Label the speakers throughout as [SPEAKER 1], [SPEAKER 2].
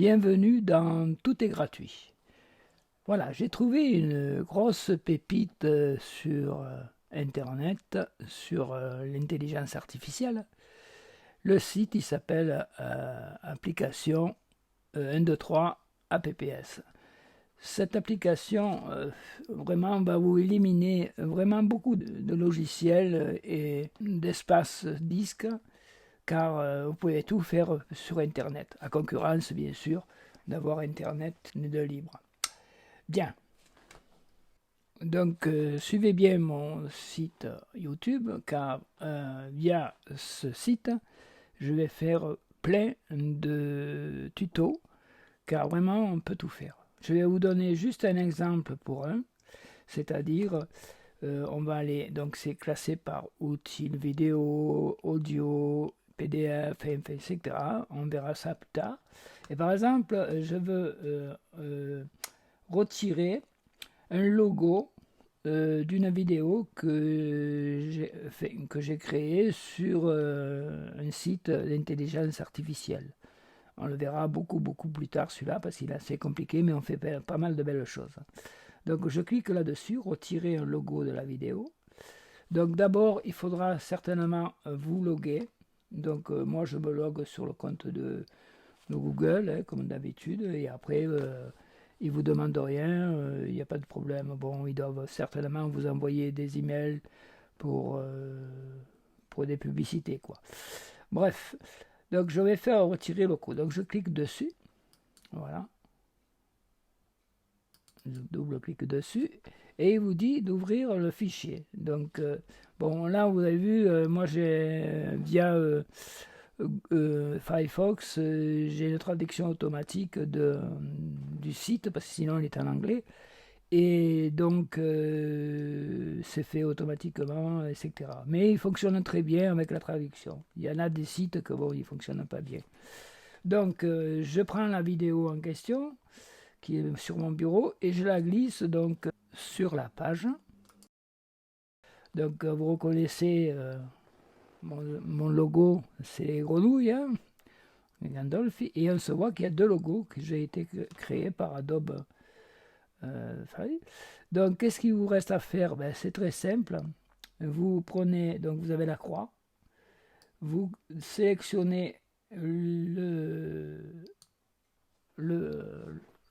[SPEAKER 1] Bienvenue dans Tout est gratuit. Voilà, j'ai trouvé une grosse pépite sur Internet, sur l'intelligence artificielle. Le site, il s'appelle application 123 APPS. Cette application vraiment va vous éliminer vraiment beaucoup de logiciels et d'espace disque, car vous pouvez tout faire sur Internet, à concurrence bien sûr d'avoir Internet de libre. Bien, donc suivez bien mon site YouTube, car via ce site, je vais faire plein de tutos, car vraiment on peut tout faire. Je vais vous donner juste un exemple pour un, c'est-à-dire on va aller, donc c'est classé par outils vidéo, audio, PDF, etc. On verra ça plus tard. Et par exemple, je veux retirer un logo d'une vidéo que j'ai créée sur un site d'intelligence artificielle. On le verra beaucoup plus tard celui-là parce qu'il est assez compliqué, mais on fait pas mal de belles choses. Donc je clique là-dessus, retirer un logo de la vidéo. Donc d'abord, il faudra certainement vous loguer. Donc moi je me logue sur le compte de Google, hein, comme d'habitude, et après ils vous demandent rien, il n'y a pas de problème. Bon, ils doivent certainement vous envoyer des emails pour, des publicités, quoi. Bref, donc je vais faire retirer le code. Donc je clique dessus, voilà. Je double-clique dessus et il vous dit d'ouvrir le fichier. Donc, bon, là vous avez vu, moi j'ai via Firefox, j'ai une traduction automatique du site parce que sinon il est en anglais. Et donc, c'est fait automatiquement, etc. Mais il fonctionne très bien avec la traduction. Il y en a des sites que bon, ils ne fonctionnent pas bien. Donc, je prends la vidéo en question, qui est sur mon bureau, et je la glisse donc sur la page. Donc, vous reconnaissez mon logo, c'est les grenouilles, hein, les Gandalf, et on se voit qu'il y a deux logos qui ont été créés par Adobe. Donc, qu'est-ce qu'il vous reste à faire? Ben, c'est très simple. Vous prenez, donc vous avez la croix, vous sélectionnez le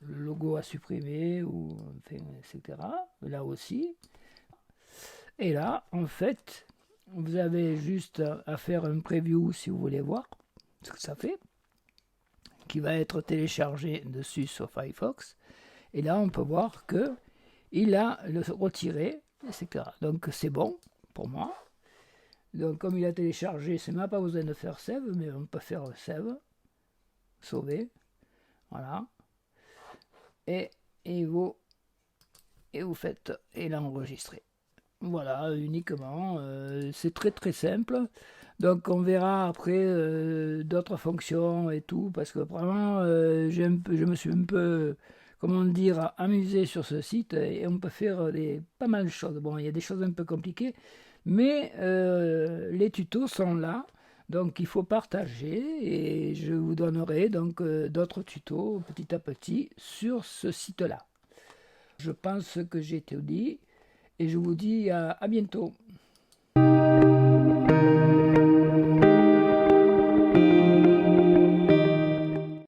[SPEAKER 1] logo à supprimer, ou, enfin, etc. Là aussi. Et là, en fait, vous avez juste à faire un preview si vous voulez voir ce que ça fait, qui va être téléchargé dessus sur Firefox. Et là, on peut voir que il a le retiré, etc. Donc c'est bon pour moi. Donc comme il a téléchargé, c'est même pas besoin de faire save, mais on peut faire save, sauver, voilà. Et, et vous faites et l'enregistrer. Voilà, uniquement. C'est très simple. Donc on verra après d'autres fonctions et tout, parce que vraiment, je me suis un peu, comment dire, amusé sur ce site et on peut faire pas mal de choses. Bon, il y a des choses un peu compliquées, mais les tutos sont là. Donc il faut partager et je vous donnerai donc d'autres tutos petit à petit sur ce site-là. Je pense que j'ai tout dit et je vous dis à bientôt.